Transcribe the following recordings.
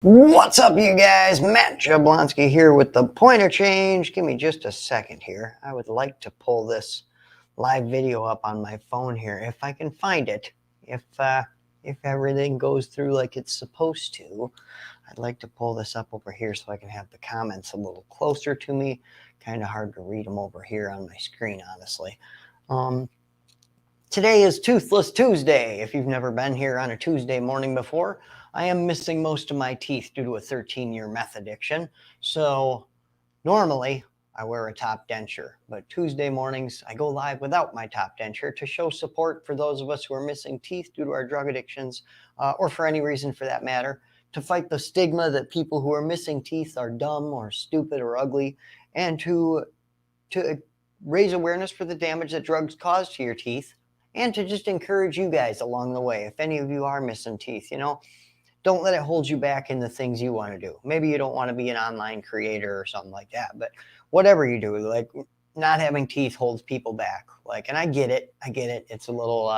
What's up, you guys? Matt Jablonski here with the pointer change. Give me just a second here. I would like to pull this live video up on my phone here if I can find it. If everything goes through like it's supposed to, I'd like to pull this up over here so I can have the comments a little closer to me. Kind of hard to read them over here on my screen, honestly. Today is Toothless Tuesday. If you've never been here on a Tuesday morning before, I am missing most of my teeth due to a 13-year meth addiction. So normally I wear a top denture, but Tuesday mornings I go live without my top denture to show support for those of us who are missing teeth due to our drug addictions, or for any reason for that matter, to fight the stigma that people who are missing teeth are dumb or stupid or ugly, and to raise awareness for the damage that drugs cause to your teeth, and to just encourage you guys along the way. If any of you are missing teeth, don't let it hold you back in the things you want to do. Maybe you don't want to be an online creator or something like that, but whatever you do, like, not having teeth holds people back. And I get it. It's a little,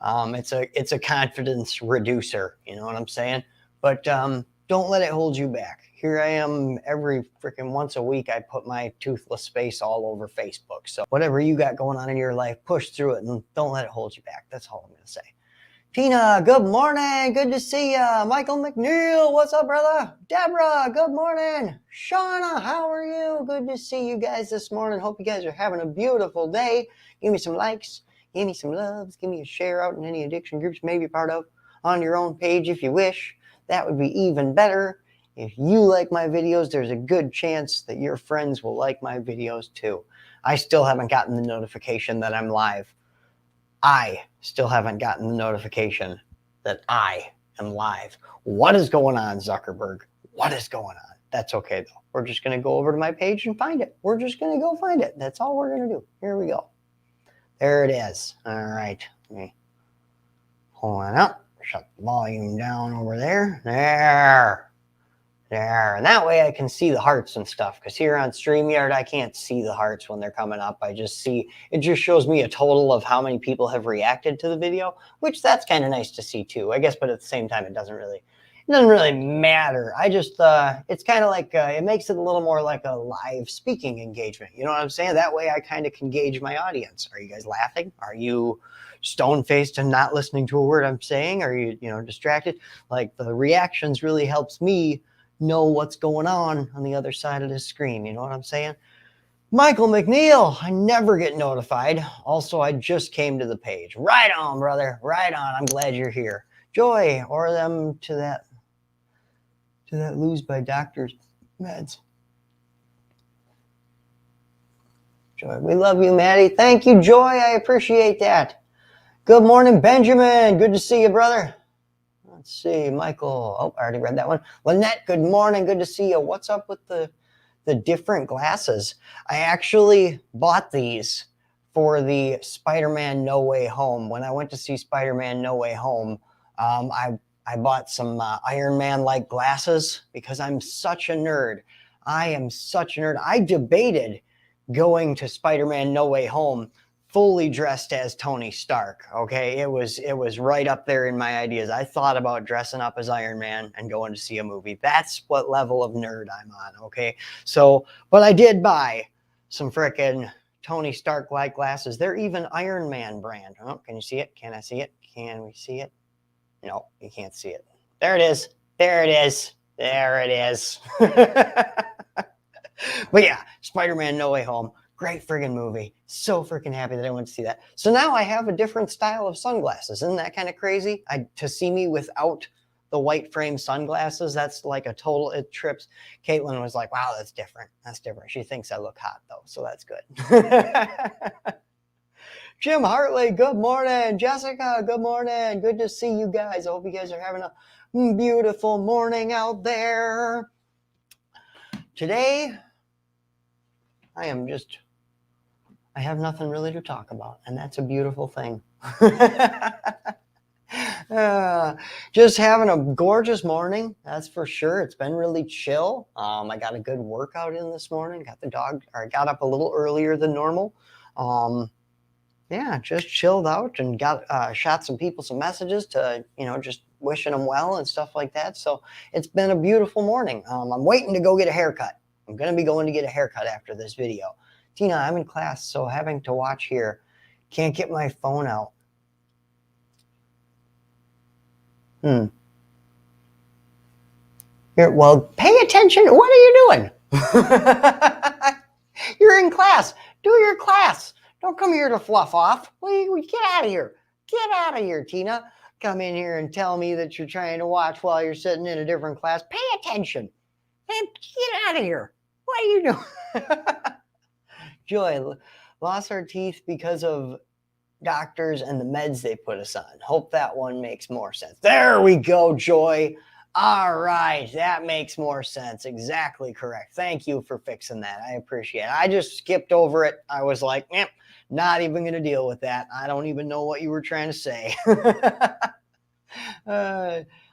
it's a confidence reducer. You know what I'm saying? But don't let it hold you back. Here I am every freaking once a week. I put my toothless face all over Facebook. So whatever you got going on in your life, push through it and don't let it hold you back. That's all I'm going to say. Tina, good morning. Good to see you. Michael McNeil, what's up, brother? Deborah, good morning. Shauna, how are you? Good to see you guys this morning. Hope you guys are having a beautiful day. Give me some likes. Give me some loves. Give me a share out in any addiction groups you may be part of on your own page if you wish. That would be even better. If you like my videos, there's a good chance that your friends will like my videos too. I still haven't gotten the notification that I'm live. I still haven't gotten the notification that I am live. What is going on, Zuckerberg? What is going on? That's okay, though. We're just going to go over to my page and find it. We're just going to go find it. That's all we're going to do. Here we go. There it is. All right. Let me pull it up. Shut the volume down over there. There, and that way I can see the hearts and stuff, because here on StreamYard I can't see the hearts when they're coming up. I just see, it just shows me a total of how many people have reacted to the video, which that's kind of nice to see too, I guess, but at the same time it doesn't really matter. I just it's kind of like it makes it a little more like a live speaking engagement. You know what I'm saying? That way I kind of can gauge my audience. Are you guys laughing? Are you stone-faced and not listening to a word I'm saying? Are you distracted? Like, the reactions really helps me know what's going on the other side of the screen. You know what I'm saying? Michael McNeil, I never get notified. Also, I just came to the page. Right on, brother. Right on. I'm glad you're here. Joy, or them to that lose by doctor's meds. Joy, we love you, Maddie. Thank you, Joy. I appreciate that. Good morning, Benjamin. Good to see you, brother. Let's see, Michael. Oh, I already read that one. Lynette, good morning. Good to see you. What's up with the different glasses? I actually bought these for the Spider-Man No Way Home. When I went to see Spider-Man No Way Home, I bought some Iron Man-like glasses because I'm such a nerd. I am such a nerd. I debated going to Spider-Man No Way Home fully dressed as Tony Stark. Okay, it was right up there in my ideas. I thought about dressing up as Iron Man and going to see a movie. That's what level of nerd I'm on. Okay, so but I did buy some frickin' Tony Stark like glasses. They're even Iron Man brand. Oh, can you see it? Can I see it? Can we see it? No, you can't see it. There it is. There it is. There it is. But yeah, Spider-Man No Way Home. Great friggin' movie. So freaking happy that I went to see that. So now I have a different style of sunglasses. Isn't that kind of crazy? To see me without the white frame sunglasses, that's like a total, it trips. Caitlin was like, wow, that's different. That's different. She thinks I look hot though, so that's good. Jim Hartley, good morning. Jessica, good morning. Good to see you guys. I hope you guys are having a beautiful morning out there. Today, I have nothing really to talk about, and that's a beautiful thing. Just having a gorgeous morning, that's for sure. It's been really chill. I got a good workout in this morning. Got up a little earlier than normal. Yeah, just chilled out and got shot some people some messages to, just wishing them well and stuff like that. So it's been a beautiful morning. I'm waiting to go get a haircut. I'm going to be going to get a haircut after this video. Tina, I'm in class, so having to watch here. Can't get my phone out. Well, pay attention. What are you doing? You're in class. Do your class. Don't come here to fluff off. Get out of here. Get out of here, Tina. Come in here and tell me that you're trying to watch while you're sitting in a different class. Pay attention. And get out of here. What are you doing? Joy, lost our teeth because of doctors and the meds they put us on. Hope that one makes more sense. There we go, Joy. All right, that makes more sense. Exactly correct. Thank you for fixing that. I appreciate it. I just skipped over it. I was like, not even going to deal with that. I don't even know what you were trying to say.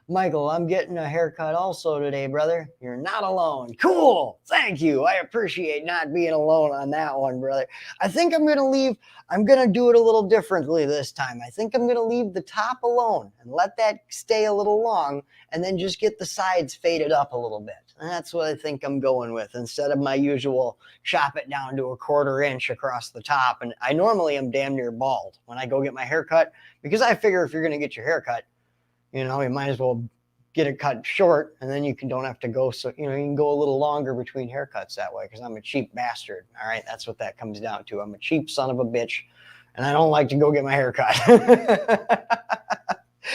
Michael, I'm getting a haircut also today, brother. You're not alone. Cool. Thank you. I appreciate not being alone on that one, brother. I think I'm going to do it a little differently this time. I think I'm going to leave the top alone and let that stay a little long and then just get the sides faded up a little bit. And that's what I think I'm going with instead of my usual chop it down to a 1/4 inch across the top. And I normally am damn near bald when I go get my haircut because I figure if you're going to get your haircut, you might as well get it cut short, and then don't have to go. So, you can go a little longer between haircuts that way because I'm a cheap bastard. All right. That's what that comes down to. I'm a cheap son of a bitch, and I don't like to go get my haircut.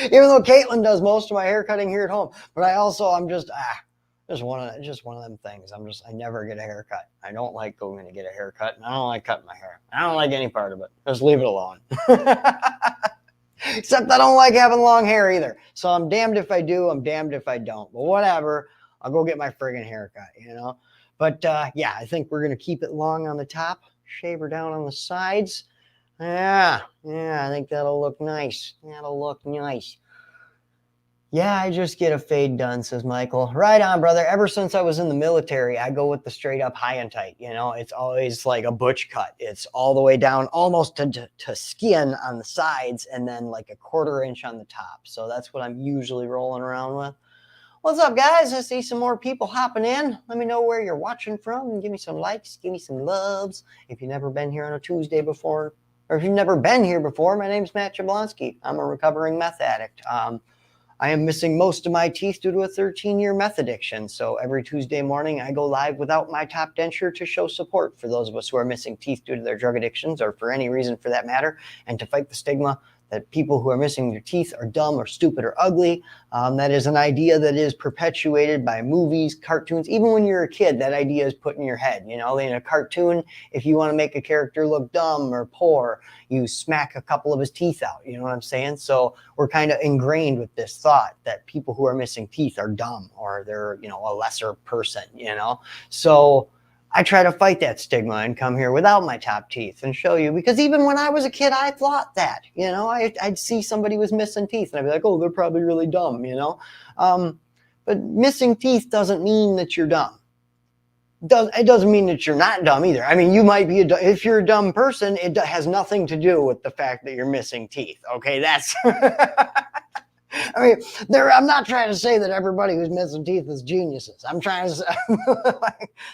Even though Caitlin does most of my haircutting here at home, but I'm just one of them things. I never get a haircut. I don't like going to get a haircut, and I don't like cutting my hair. I don't like any part of it. Just leave it alone. Except I don't like having long hair either. So I'm damned if I do, I'm damned if I don't. But whatever, I'll go get my friggin' haircut, But yeah, I think we're going to keep it long on the top, shave her down on the sides. Yeah, I think that'll look nice. That'll look nice. Yeah, I just get a fade done, says Michael. Right on, brother. Ever since I was in the military, I go with the straight up high and tight. It's always like a butch cut. It's all the way down almost to skin on the sides and then like a 1/4 inch on the top. So that's what I'm usually rolling around with. What's up, guys? I see some more people hopping in. Let me know where you're watching from and give me some likes, give me some loves. If you've never been here on a Tuesday before, or if you've never been here before, my name's Matt Jablonski. I'm a recovering meth addict. I am missing most of my teeth due to a 13-year meth addiction. So every Tuesday morning, I go live without my top denture to show support for those of us who are missing teeth due to their drug addictions or for any reason for that matter, and to fight the stigma that people who are missing their teeth are dumb or stupid or ugly. That is an idea that is perpetuated by movies, cartoons. Even when you're a kid, that idea is put in your head. In a cartoon, if you want to make a character look dumb or poor, you smack a couple of his teeth out. You know what I'm saying? So we're kind of ingrained with this thought that people who are missing teeth are dumb or they're, a lesser person, So I try to fight that stigma and come here without my top teeth and show you, because even when I was a kid, I thought that, I'd see somebody was missing teeth and I'd be like, oh, they're probably really dumb, but missing teeth doesn't mean that you're dumb. It doesn't mean that you're not dumb either. I mean, you might be if you're a dumb person, it has nothing to do with the fact that you're missing teeth. Okay. That's, I mean, I'm not trying to say that everybody who's missing teeth is geniuses. I'm trying to say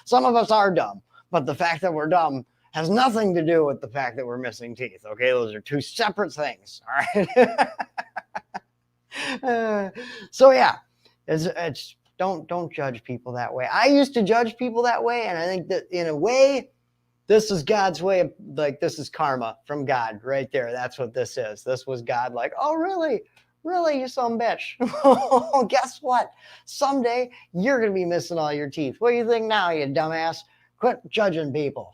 some of us are dumb, but the fact that we're dumb has nothing to do with the fact that we're missing teeth. Okay, those are two separate things. All right. So yeah, it's don't judge people that way. I used to judge people that way, and I think that in a way, this is God's way of, this is karma from God right there. That's what this is. This was God like, oh, really? Really, you some bitch. Guess what? Someday you're going to be missing all your teeth. What do you think now, you dumbass? Quit judging people.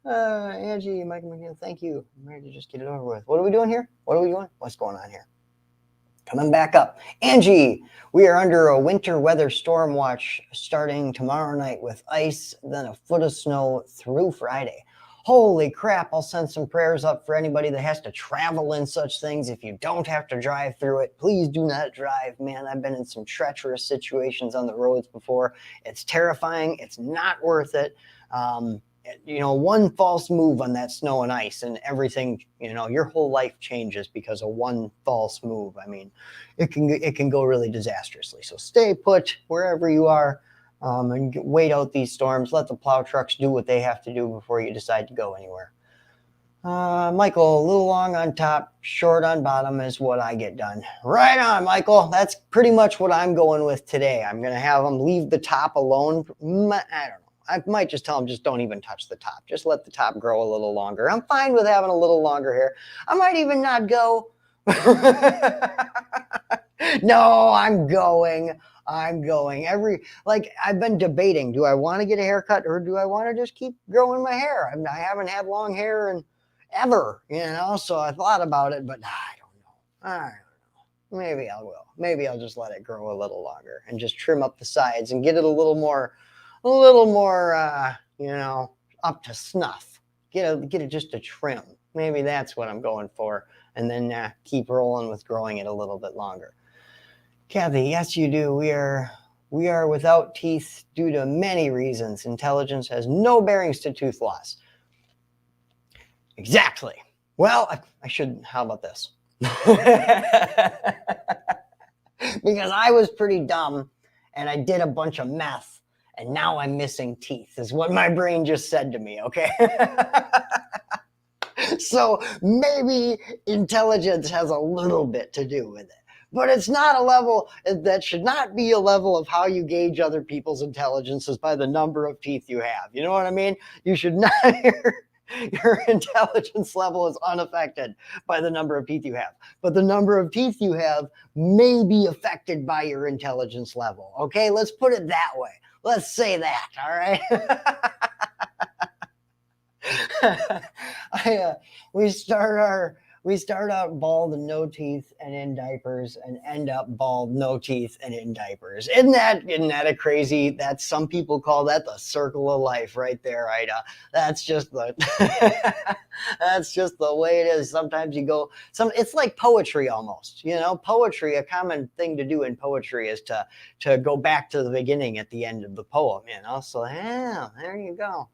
Angie, Michael McGill, thank you. I'm ready to just get it over with. What are we doing here? What are we doing? What's going on here? Coming back up. Angie, we are under a winter weather storm watch starting tomorrow night with ice, then a foot of snow through Friday. Holy crap, I'll send some prayers up for anybody that has to travel in such things. If you don't have to drive through it, please do not drive. Man, I've been in some treacherous situations on the roads before. It's terrifying. It's not worth it. one false move on that snow and ice and everything, your whole life changes because of one false move. I mean, it can go really disastrously. So stay put wherever you are, and wait out these storms. Let the plow trucks do what they have to do before you decide to go anywhere. Michael, a little long on top, short on bottom is what I get done. Right on, Michael. That's pretty much what I'm going with today. I'm going to have them leave the top alone. I don't know. I might just tell them, just don't even touch the top. Just let the top grow a little longer. I'm fine with having a little longer hair. I might even not go. No, I'm going. I've been debating, do I want to get a haircut or do I want to just keep growing my hair? I haven't had long hair in ever, so I thought about it, but I don't know. Maybe I will. Maybe I'll just let it grow a little longer and just trim up the sides and get it a little more, up to snuff. Get it just a trim. Maybe that's what I'm going for. And then keep rolling with growing it a little bit longer. Kathy, yes, you do. We are without teeth due to many reasons. Intelligence has no bearings to tooth loss. Exactly. Well, I should, how about this? Because I was pretty dumb and I did a bunch of meth and now I'm missing teeth is what my brain just said to me, okay? So maybe intelligence has a little bit to do with it. But it's not a level, that should not be a level of how you gauge other people's intelligences by the number of teeth you have. You know what I mean? You should not, your intelligence level is unaffected by the number of teeth you have. But the number of teeth you have may be affected by your intelligence level. Okay, let's put it that way. Let's say that, all right? We start out bald and no teeth and in diapers and end up bald, no teeth and in diapers. Isn't that a crazy, that's, some people call that the circle of life right there, Ida. That's just the, that's just the way it is. Sometimes you go, it's like poetry almost, poetry, a common thing to do in poetry is to go back to the beginning at the end of the poem, so yeah, there you go.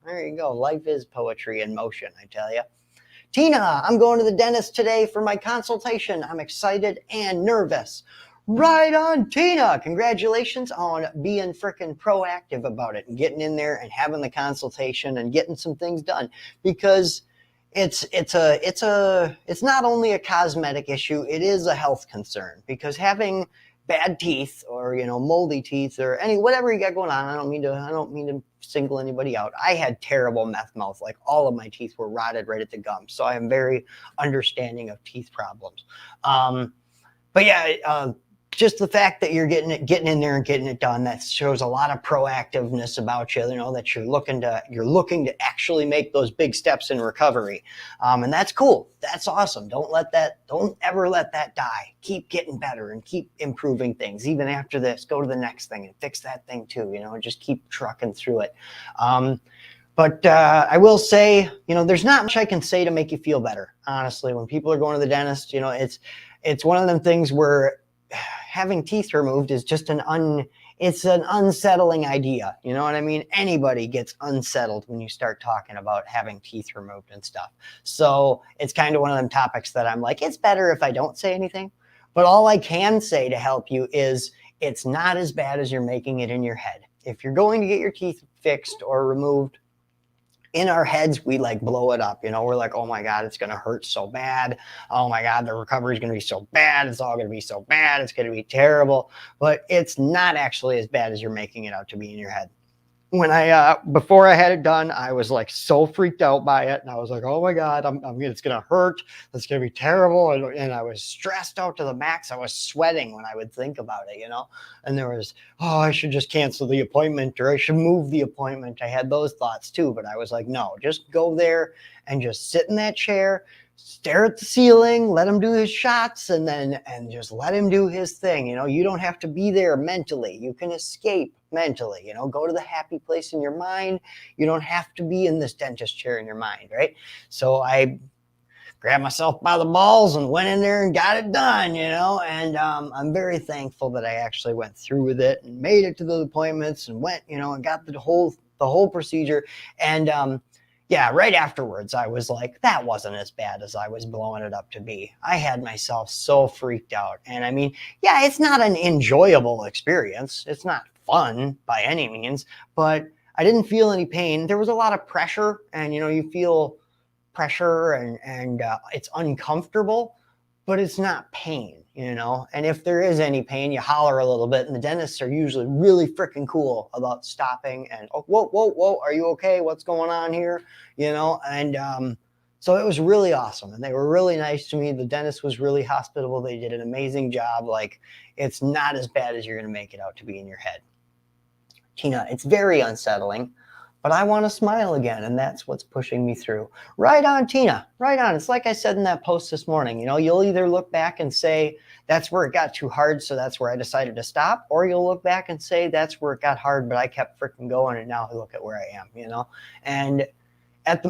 Life is poetry in motion, I tell you. Tina, I'm going to the dentist today for my consultation. I'm excited and nervous. Right on, Tina. Congratulations on being freaking proactive about it and getting in there and having the consultation and getting some things done, because it's not only a cosmetic issue, it is a health concern, because having bad teeth or moldy teeth or whatever you got going on, I don't mean to single anybody out. I had terrible meth mouth. Like all of my teeth were rotted right at the gums, so I am very understanding of teeth problems. But yeah, just the fact that you're getting in there and getting it done, that shows a lot of proactiveness about you, that you're looking to actually make those big steps in recovery. And that's cool. That's awesome. Don't ever let that die. Keep getting better and keep improving things. Even after this, go to the next thing and fix that thing too, just keep trucking through it. But I will say, there's not much I can say to make you feel better. Honestly, when people are going to the dentist, it's one of them things where having teeth removed is just it's an unsettling idea. You know what I mean? Anybody gets unsettled when you start talking about having teeth removed and stuff. So it's kind of one of them topics that I'm like, it's better if I don't say anything. But all I can say to help you is it's not as bad as you're making it in your head. If you're going to get your teeth fixed or removed, in our heads, we blow it up. We're like, oh my God, it's going to hurt so bad. Oh my God, the recovery is going to be so bad. It's all going to be so bad. It's going to be terrible. But it's not actually as bad as you're making it out to be in your head. When before I had it done, I was so freaked out by it. And I was like, oh my God, it's going to hurt. It's going to be terrible. And I was stressed out to the max. I was sweating when I would think about it, and there was, I should just cancel the appointment or I should move the appointment. I had those thoughts too, but I was like, no, just go there and just sit in that chair, stare at the ceiling, let him do his shots, and just let him do his thing. You don't have to be there mentally. You can escape mentally, go to the happy place in your mind. You don't have to be in this dentist chair in your mind, right? So I grabbed myself by the balls and went in there and got it done, and I'm very thankful that I actually went through with it and made it to those appointments and went, and got the whole procedure. And yeah, right afterwards, I was like, that wasn't as bad as I was blowing it up to be. I had myself so freaked out. And I mean, yeah, it's not an enjoyable experience. It's not fun by any means, but I didn't feel any pain. There was a lot of pressure, and you feel pressure, and it's uncomfortable, but it's not pain. And if there is any pain, you holler a little bit, and the dentists are usually really freaking cool about stopping and, oh, whoa, whoa, whoa, are you okay? What's going on here? And so it was really awesome, and they were really nice to me. The dentist was really hospitable. They did an amazing job. Like, it's not as bad as you're going to make it out to be in your head. Tina, it's very unsettling, but I want to smile again, and that's what's pushing me through. Right on, Tina. Right on. It's like I said in that post this morning. You'll either look back and say, that's where it got too hard, so that's where I decided to stop, or you'll look back and say, that's where it got hard, but I kept freaking going, and now look at where I am. And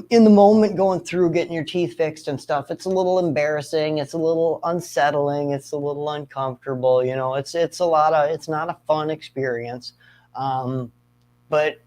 in the moment, going through getting your teeth fixed and stuff, it's a little embarrassing, it's a little unsettling, it's a little uncomfortable. It's not a fun experience, but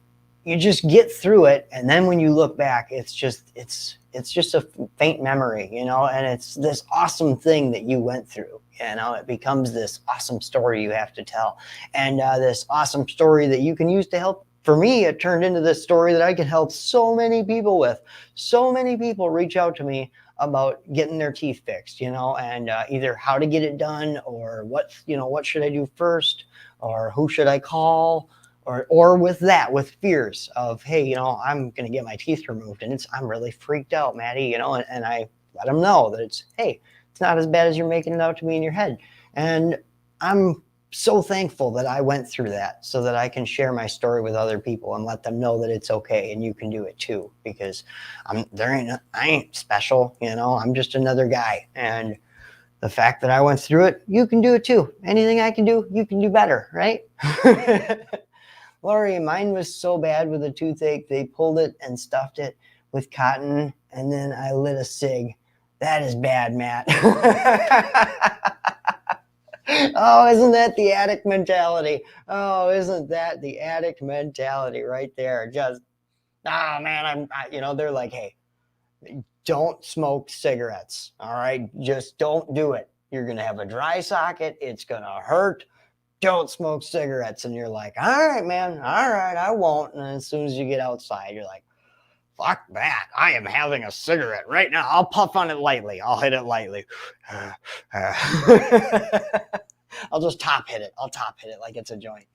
you just get through it, and then when you look back, it's just a faint memory, and it's this awesome thing that you went through. It becomes this awesome story you have to tell, and this awesome story that you can use to help. For me, it turned into this story that I can help so many people with. So many people reach out to me about getting their teeth fixed, and either how to get it done, or what should I do first, or who should I call, or with fears of, hey, I'm going to get my teeth removed, and I'm really freaked out, Maddie, and I let them know that it's not as bad as you're making it out to be in your head. And I'm so thankful that I went through that, so that I can share my story with other people and let them know that it's okay and you can do it too, because I ain't special, I'm just another guy. And the fact that I went through it, you can do it too. Anything I can do, you can do better, right? Lori, mine was so bad with a toothache, they pulled it and stuffed it with cotton, and then I lit a cig. That is bad, Matt. Oh, isn't that the addict mentality? Oh, isn't that the addict mentality right there? Just, man, they're like, hey, don't smoke cigarettes, all right? Just don't do it. You're going to have a dry socket. It's going to hurt. Don't smoke cigarettes. And you're like, all right, man, all right, I won't. And as soon as you get outside, you're like, fuck that. I am having a cigarette right now. I'll puff on it lightly. I'll hit it lightly. I'll just top hit it. I'll top hit it like it's a joint.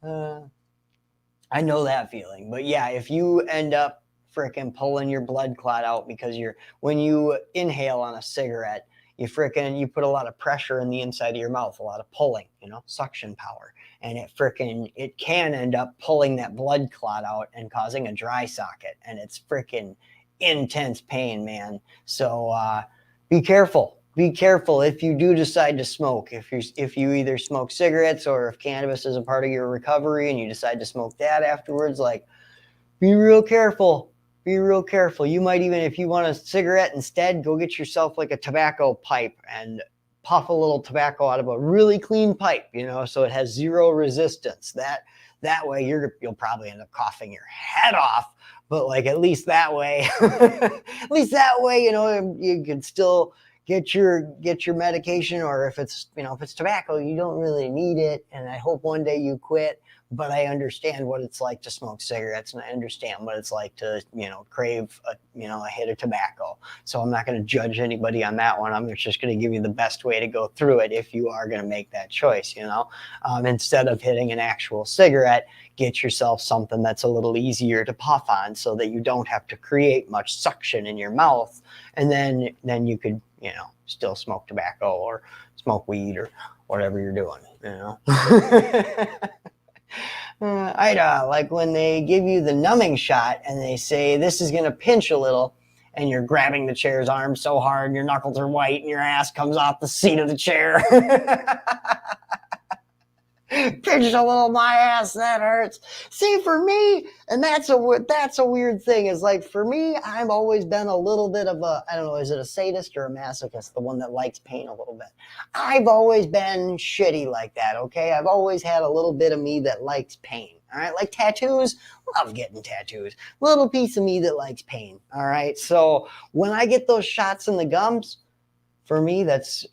I know that feeling. But yeah, if you end up freaking pulling your blood clot out because when you inhale on a cigarette, you put a lot of pressure in the inside of your mouth, a lot of pulling, suction power. And it can end up pulling that blood clot out and causing a dry socket. And it's freaking intense pain, man. So be careful. Be careful if you do decide to smoke. If you either smoke cigarettes, or if cannabis is a part of your recovery and you decide to smoke that afterwards, like, be real careful. Be real careful. You might even, if you want a cigarette instead, go get yourself like a tobacco pipe and puff a little tobacco out of a really clean pipe, so it has zero resistance. That way you'll probably end up coughing your head off, but like at least that way, you can still get your medication. Or if it's tobacco, you don't really need it. And I hope one day you quit. But I understand what it's like to smoke cigarettes, and I understand what it's like to, crave a hit of tobacco. So I'm not going to judge anybody on that one. I'm just going to give you the best way to go through it if you are going to make that choice. Instead of hitting an actual cigarette, get yourself something that's a little easier to puff on, so that you don't have to create much suction in your mouth, and then you could still smoke tobacco or smoke weed or whatever you're doing. Like when they give you the numbing shot and they say this is going to pinch a little, and you're grabbing the chair's arm so hard and your knuckles are white and your ass comes off the seat of the chair. Pinch a little my ass, that hurts. See, for me, and that's a weird thing, is like, for me, I've always been a little bit of a, I don't know, is it a sadist or a masochist, the one that likes pain a little bit? I've always been shitty like that, okay? I've always had a little bit of me that likes pain. All right, like tattoos, love getting tattoos. Little piece of me that likes pain. All right, so when I get those shots in the gums, for me, that's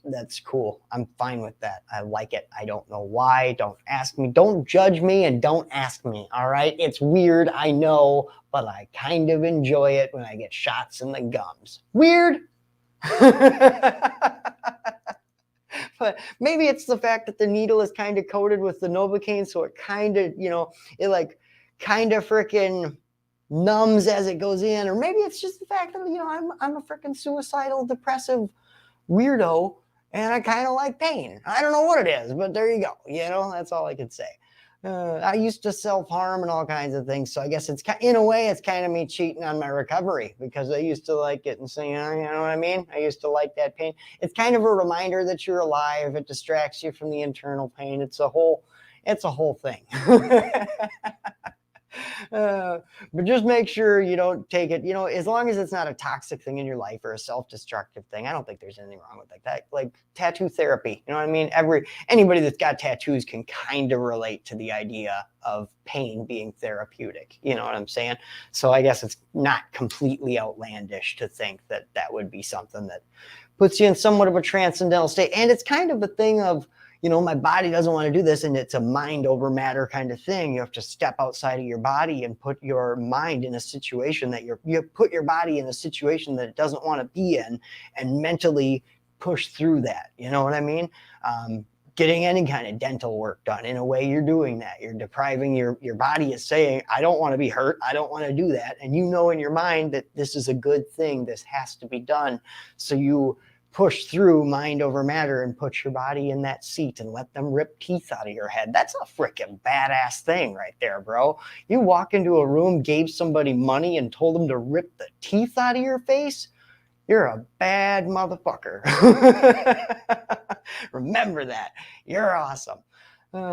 cool. I'm fine with that. I like it. I don't know why. Don't ask me. Don't judge me and don't ask me. All right. It's weird. I know, but I kind of enjoy it when I get shots in the gums. Weird. But maybe it's the fact that the needle is kind of coated with the Novocaine, so it kind of, it like kind of freaking numbs as it goes in, or maybe it's just the fact that I'm a freaking suicidal, depressive weirdo, and I kind of like pain. I don't know what it is, but there you go. That's all I could say. I used to self-harm and all kinds of things, so I guess it's in a way it's kind of me cheating on my recovery, because I used to like it and saying, you know what I mean? I used to like that pain. It's kind of a reminder that you're alive. It distracts you from the internal pain. It's a whole thing. But just make sure you don't take it, as long as it's not a toxic thing in your life or a self-destructive thing. I don't think there's anything wrong with that. Like tattoo therapy, you know what I mean? Anybody that's got tattoos can kind of relate to the idea of pain being therapeutic. You know what I'm saying? So I guess it's not completely outlandish to think that that would be something that puts you in somewhat of a transcendental state. And it's kind of a thing of, my body doesn't want to do this, and it's a mind over matter kind of thing. You have to step outside of your body and put your mind in a situation that you put your body in a situation that it doesn't want to be in, and mentally push through that. You know what I mean? Getting any kind of dental work done, in a way you're doing that. You're depriving your body is saying, I don't want to be hurt. I don't want to do that. And in your mind that this is a good thing. This has to be done. So you push through mind over matter and put your body in that seat and let them rip teeth out of your head. That's a freaking badass thing right there, bro. You walk into a room, gave somebody money, and told them to rip the teeth out of your face. You're a bad motherfucker. Remember that. You're awesome.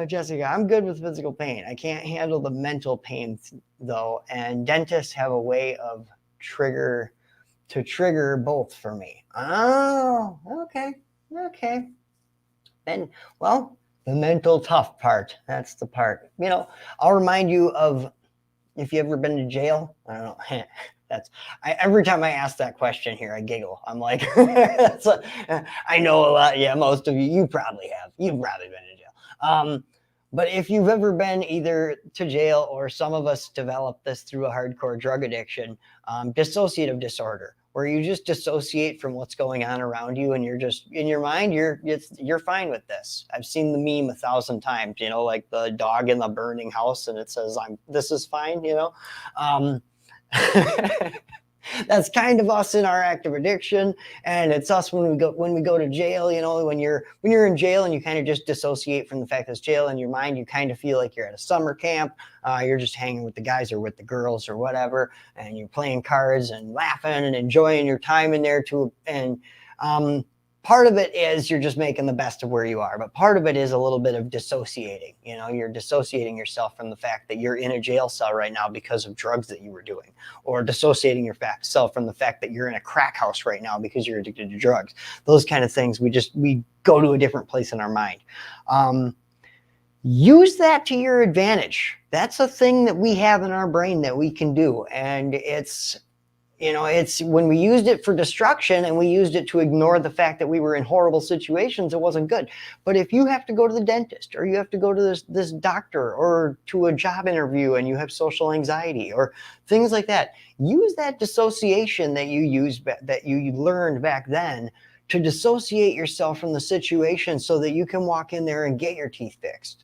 Jessica, I'm good with physical pain. I can't handle the mental pain though. And dentists have a way of trigger both for me. Oh, okay. And well, the mental tough part, that's the part. I'll remind you of, if you ever been to jail. I don't know. Every time I ask that question here, I giggle. I'm like, I know a lot. Yeah, most of you probably have. You've probably been to jail. But if you've ever been either to jail, or some of us developed this through a hardcore drug addiction, dissociative disorder, where you just dissociate from what's going on around you, and you're just in your mind, you're fine with this. I've seen the meme 1,000 times, like the dog in the burning house, and it says, this is fine, That's kind of us in our active addiction, and it's us when we go to jail. When you're in jail and you kind of just dissociate from the fact that it's jail. In your mind, you kind of feel like you're at a summer camp. You're just hanging with the guys or with the girls or whatever, and you're playing cards and laughing and enjoying your time in there too. And part of it is you're just making the best of where you are, but part of it is a little bit of dissociating. You're dissociating yourself from the fact that you're in a jail cell right now because of drugs that you were doing, or dissociating yourself from the fact that you're in a crack house right now because you're addicted to drugs. Those kind of things, we go to a different place in our mind. Use that to your advantage. That's a thing that we have in our brain that we can do, and it's when we used it for destruction and we used it to ignore the fact that we were in horrible situations, it wasn't good. But if you have to go to the dentist, or you have to go to this doctor, or to a job interview, and you have social anxiety or things like that, use that dissociation that you learned back then to dissociate yourself from the situation, so that you can walk in there and get your teeth fixed.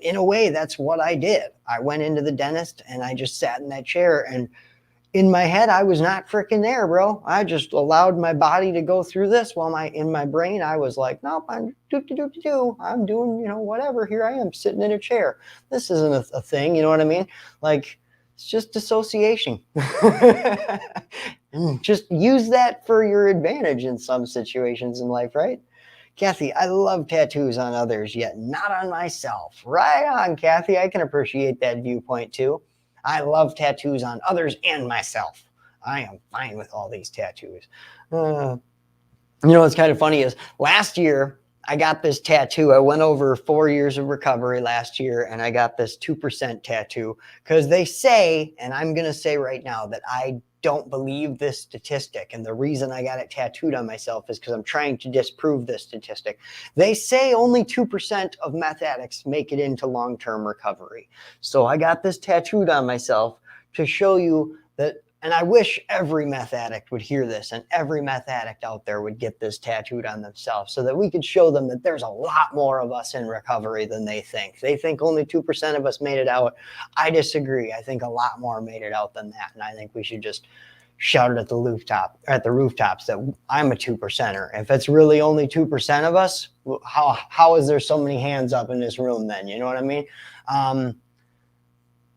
In a way, that's what I did. I went into the dentist and I just sat in that chair, and in my head, I was not freaking there, bro. I just allowed my body to go through this, while in my brain, I was like, nope, I'm doing, whatever. Here I am sitting in a chair. This isn't a thing. You know what I mean? Like, it's just dissociation. Just use that for your advantage in some situations in life, right? Kathy, I love tattoos on others, yet not on myself. Right on, Kathy. I can appreciate that viewpoint too. I love tattoos on others and myself. I am fine with all these tattoos. What's kind of funny is last year, I got this tattoo. I went over 4 years of recovery last year, and I got this 2% tattoo because they say, and I'm going to say right now that I don't believe this statistic. And the reason I got it tattooed on myself is because I'm trying to disprove this statistic. They say only 2% of meth addicts make it into long-term recovery. So I got this tattooed on myself to show you that. And I wish every meth addict would hear this, and every meth addict out there would get this tattooed on themselves so that we could show them that there's a lot more of us in recovery than they think. They think only 2% of us made it out. I disagree. I think a lot more made it out than that. And I think we should just shout it at the rooftops that I'm a 2%er. If it's really only 2% of us, how is there so many hands up in this room then? You know what I mean?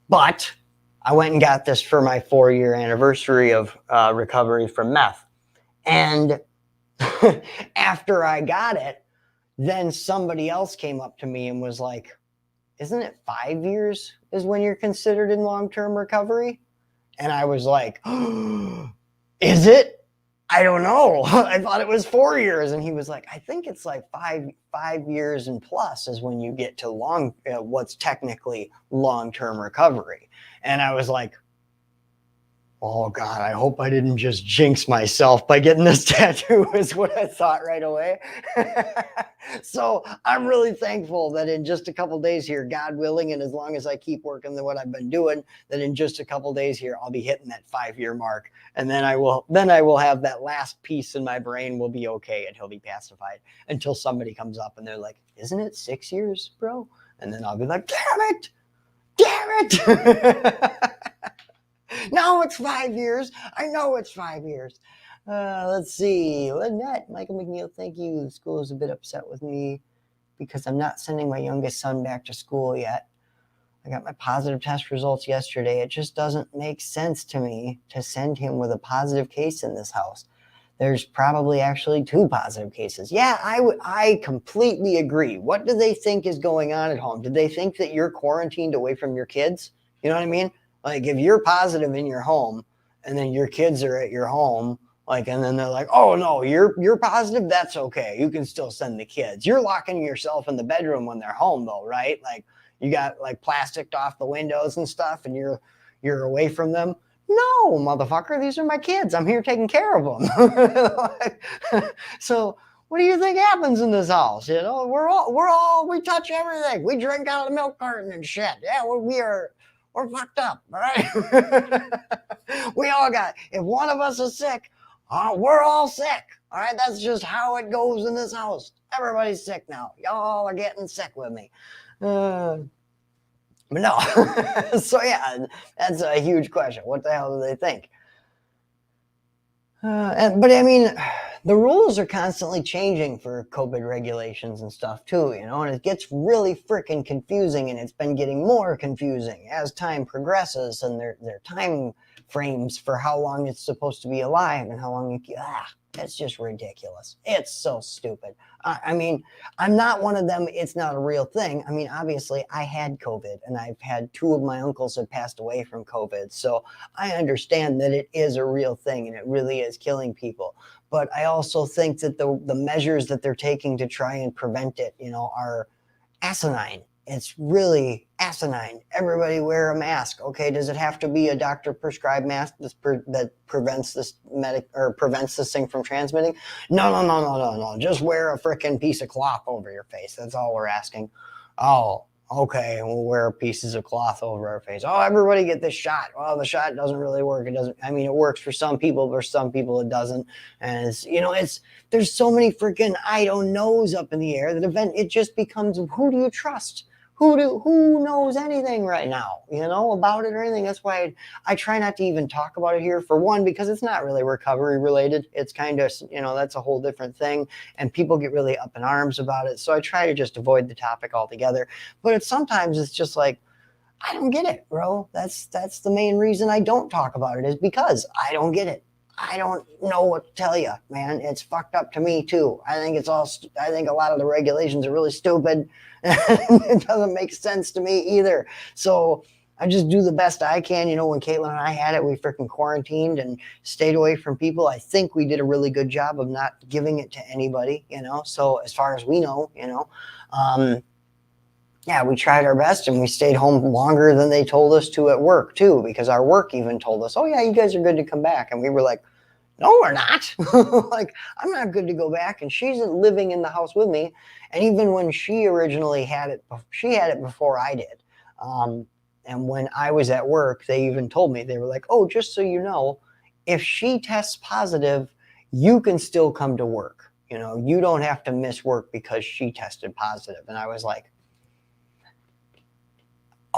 But I went and got this for my 4-year anniversary of recovery from meth. And after I got it, then somebody else came up to me and was like, isn't it 5 years is when you're considered in long-term recovery? And I was like, is it? I don't know. I thought it was 4 years. And he was like, I think it's like five years and plus is when you get to what's technically long-term recovery. And I was like, oh God, I hope I didn't just jinx myself by getting this tattoo is what I thought right away. So I'm really thankful that in just a couple days here, God willing, and as long as I keep working what I've been doing, that in just a couple days here, I'll be hitting that 5-year mark. And then I will have that last piece in my brain will be okay, and he'll be pacified until somebody comes up and they're like, isn't it 6 years, bro? And then I'll be like, damn it. No, it's 5 years. I know it's 5 years. Let's see. Lynette, Michael McNeil, thank you. The school is a bit upset with me because I'm not sending my youngest son back to school yet. I got my positive test results yesterday. It just doesn't make sense to me to send him with a positive case in this house. There's probably actually 2 positive cases. Yeah, I completely agree. What do they think is going on at home? Do they think that you're quarantined away from your kids? You know what I mean? Like if you're positive in your home and then your kids are at your home, like, and then they're like, oh no, you're positive. That's okay. You can still send the kids. You're locking yourself in the bedroom when they're home though, right? Like you got like plastic off the windows and stuff and you're away from them. No, motherfucker, these are my kids. I'm here taking care of them. So what do you think happens in this house? You know, we touch everything. We drink out of the milk carton and shit. Yeah, we're fucked up, all right? We all if one of us is sick, we're all sick, all right? That's just how it goes in this house. Everybody's sick now. Y'all are getting sick with me. But no. So yeah, that's a huge question. What the hell do they think? But I mean, the rules are constantly changing for COVID regulations and stuff too, you know, and it gets really freaking confusing, and it's been getting more confusing as time progresses, and their time frames for how long it's supposed to be alive and how long it's just ridiculous. It's so stupid. I mean, I'm not one of them. It's not a real thing. I mean, obviously I had COVID, and I've had 2 of my uncles have passed away from COVID. So I understand that it is a real thing and it really is killing people. But I also think that the measures that they're taking to try and prevent it, you know, are asinine. It's really asinine. Everybody wear a mask. Okay, does it have to be a doctor prescribed mask that prevents this thing from transmitting? No. Just wear a freaking piece of cloth over your face. That's all we're asking. Oh, okay, we'll wear pieces of cloth over our face. Oh, everybody get this shot. Well, the shot doesn't really work. It works for some people, but for some people it doesn't. And there's so many freaking I don't knows up in the air that it just becomes, who do you trust? Who knows anything right now, you know, about it or anything? That's why I try not to even talk about it here, for one, because it's not really recovery related. It's kind of, you know, that's a whole different thing, and people get really up in arms about it. So I try to just avoid the topic altogether. But sometimes it's just like, I don't get it, bro. That's the main reason I don't talk about it, is because I don't get it. I don't know what to tell you, man. It's fucked up to me too. I think a lot of the regulations are really stupid. It doesn't make sense to me either. So I just do the best I can. When Caitlin and I had it, we freaking quarantined and stayed away from people. I think we did a really good job of not giving it to anybody, So as far as we know, yeah, we tried our best and we stayed home longer than they told us to at work too, because our work even told us, oh yeah, you guys are good to come back. And we were like, no, we're not. Like, I'm not good to go back. And she's living in the house with me. And even when she originally had it, she had it before I did. And when I was at work, they even told me, they were like, oh, just so you know, if she tests positive, you can still come to work. You don't have to miss work because she tested positive. And I was like,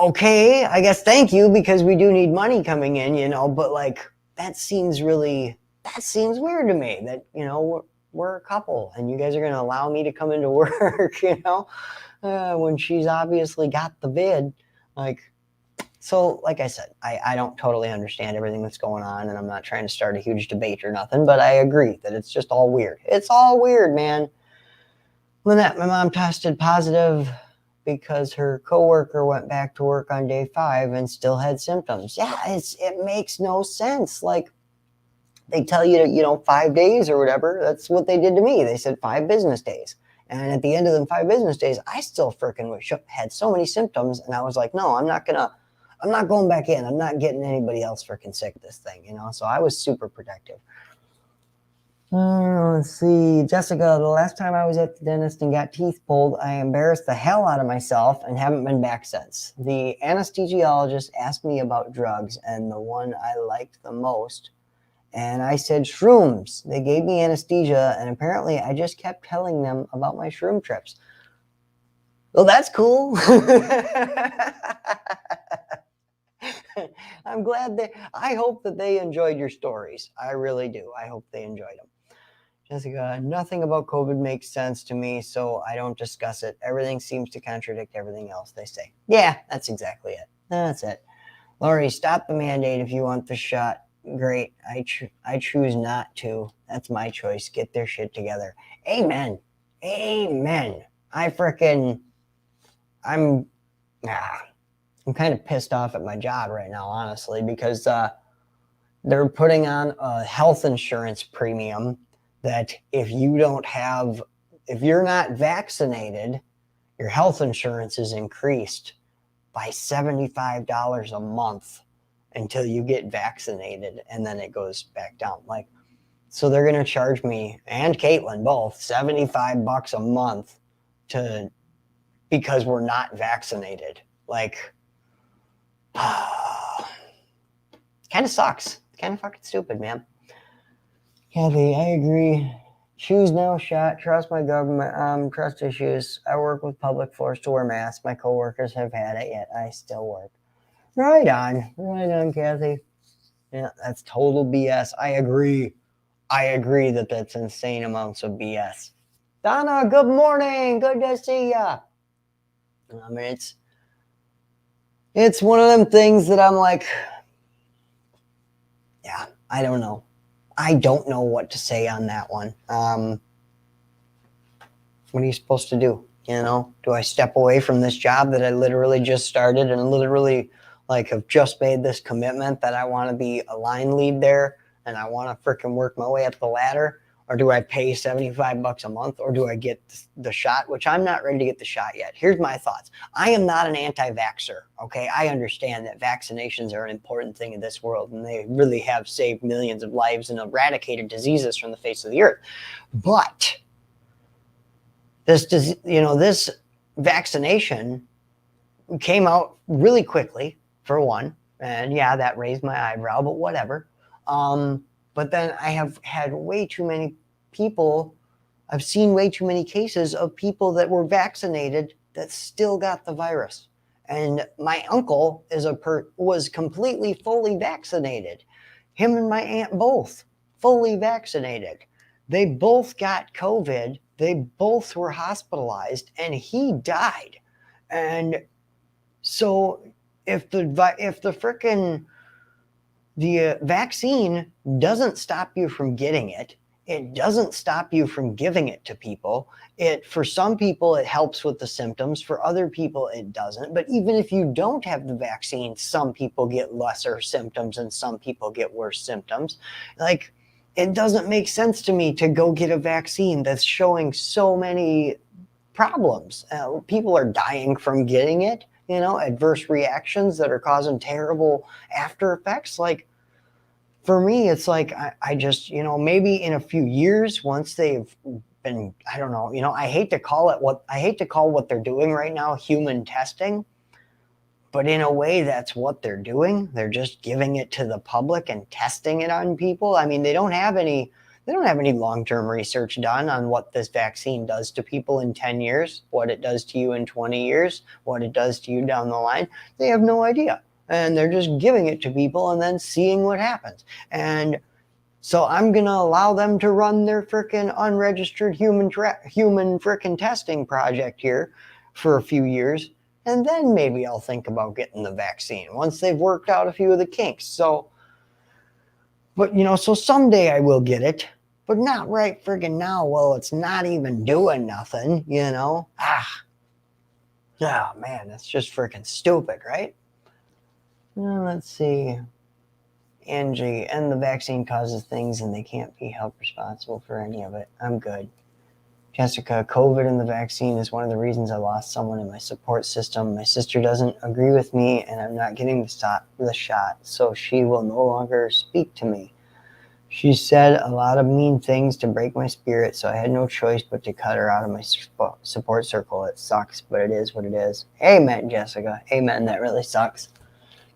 okay, I guess thank you, because we do need money coming in, but like, that seems weird to me that, we're a couple and you guys are going to allow me to come into work, when she's obviously got the vid. So like I said, I don't totally understand everything that's going on, and I'm not trying to start a huge debate or nothing, but I agree that it's just all weird. It's all weird, man. Lynette, my mom tested positive because her coworker went back to work on day 5 and still had symptoms. Yeah, it makes no sense. Like, they tell you, 5 days or whatever. That's what they did to me. They said 5 business days. And at the end of them 5 business days, I still freaking had so many symptoms. And I was like, no, I'm not going back in. I'm not getting anybody else freaking sick with this thing, So I was super protective. Let's see. Jessica, the last time I was at the dentist and got teeth pulled, I embarrassed the hell out of myself and haven't been back since. The anesthesiologist asked me about drugs and the one I liked the most. And I said shrooms. They gave me anesthesia, and apparently I just kept telling them about my shroom trips. Well, that's cool. I'm glad I hope that they enjoyed your stories. I really do. I hope they enjoyed them. Jessica, nothing about COVID makes sense to me, so I don't discuss it. Everything seems to contradict everything else they say. Yeah, that's exactly it. That's it. Lori, stop the mandate if you want the shot. Great. I choose not to. That's my choice. Get their shit together. Amen. Amen. I'm kind of pissed off at my job right now, honestly, because they're putting on a health insurance premium that if you're not vaccinated, your health insurance is increased by $75 a month until you get vaccinated, and then it goes back down. So they're going to charge me and Caitlin both $75 a month because we're not vaccinated. Kind of sucks. Kind of fucking stupid, man. Kathy, I agree. Choose no shot. Trust my government. Trust issues. I work with public, forced to wear masks. My coworkers have had it, yet I still work. Right on, Kathy. Yeah, that's total BS. I agree that that's insane amounts of BS. Donna, good morning. Good to see ya. I mean, it's one of them things that I'm like, yeah, I don't know. I don't know what to say on that one. What are you supposed to do? Do I step away from this job that I literally just started and literally have just made this commitment that I want to be a line lead there and I want to freaking work my way up the ladder? Or do I pay $75 a month, or do I get the shot, which I'm not ready to get the shot yet? Here's my thoughts. I am not an anti-vaxxer, okay? I understand that vaccinations are an important thing in this world, and they really have saved millions of lives and eradicated diseases from the face of the earth. But this vaccination came out really quickly, for one, and yeah, that raised my eyebrow, but whatever. But then I have had way too many people, I've seen way too many cases of people that were vaccinated that still got the virus. And my uncle was completely fully vaccinated. Him and my aunt both fully vaccinated. They both got COVID. They both were hospitalized, and he died. And so if the vaccine doesn't stop you from getting it, it doesn't stop you from giving it to people. For some people, it helps with the symptoms. For other people, it doesn't. But even if you don't have the vaccine, some people get lesser symptoms and some people get worse symptoms. Like, it doesn't make sense to me to go get a vaccine that's showing so many problems. People are dying from getting it, adverse reactions that are causing terrible after effects. Like, for me, it's like I just, maybe in a few years, once they've been, I don't know, I hate to call what they're doing right now human testing, but in a way, that's what they're doing. They're just giving it to the public and testing it on people. I mean, they don't have any long-term research done on what this vaccine does to people in 10 years, what it does to you in 20 years, what it does to you down the line. They have no idea. And they're just giving it to people and then seeing what happens. And so I'm going to allow them to run their freaking unregistered human freaking testing project here for a few years. And then maybe I'll think about getting the vaccine once they've worked out a few of the kinks. So someday I will get it, but not right friggin' now. Well, it's not even doing nothing, Oh, man, that's just freaking stupid, right? Let's see. Angie, and the vaccine causes things and they can't be held responsible for any of it. I'm good. Jessica, COVID and the vaccine is one of the reasons I lost someone in my support system. My sister doesn't agree with me and I'm not getting the shot, so she will no longer speak to me. She said a lot of mean things to break my spirit, so I had no choice but to cut her out of my support circle. It sucks, but it is what it is. Amen, Jessica. Amen. That really sucks.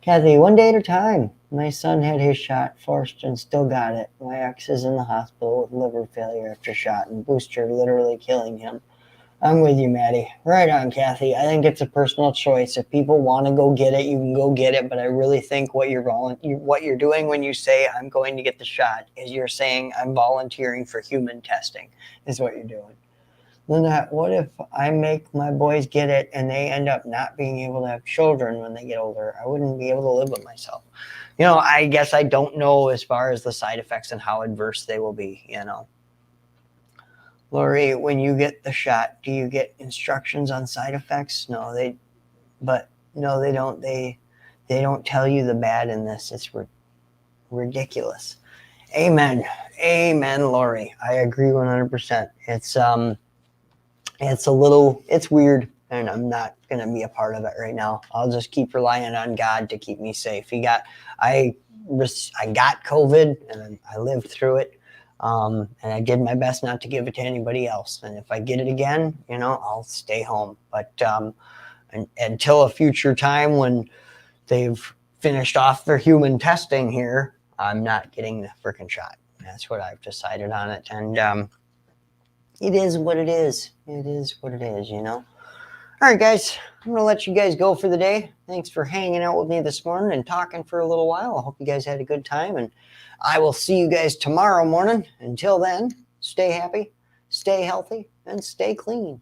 Kathy, one day at a time. My son had his shot first and still got it. My ex is in the hospital with liver failure after shot and booster literally killing him. I'm with you, Maddie. Right on, Kathy. I think it's a personal choice. If people want to go get it, you can go get it. But I really think what you're doing when you say I'm going to get the shot is you're saying I'm volunteering for human testing is what you're doing. Lynette, what if I make my boys get it and they end up not being able to have children when they get older? I wouldn't be able to live with myself. I guess I don't know as far as the side effects and how adverse they will be, Lori, when you get the shot, do you get instructions on side effects? No, they don't. They don't tell you the bad in this. It's ridiculous. Amen. Amen, Lori. I agree 100%. It's weird, and I'm not going to be a part of it right now. I'll just keep relying on God to keep me safe. I got COVID, and I lived through it, and I did my best not to give it to anybody else. And if I get it again, I'll stay home. But until a future time when they've finished off their human testing here, I'm not getting the freaking shot. That's what I've decided on it, and it is what it is. It is what it is, All right, guys, I'm going to let you guys go for the day. Thanks for hanging out with me this morning and talking for a little while. I hope you guys had a good time, and I will see you guys tomorrow morning. Until then, stay happy, stay healthy, and stay clean.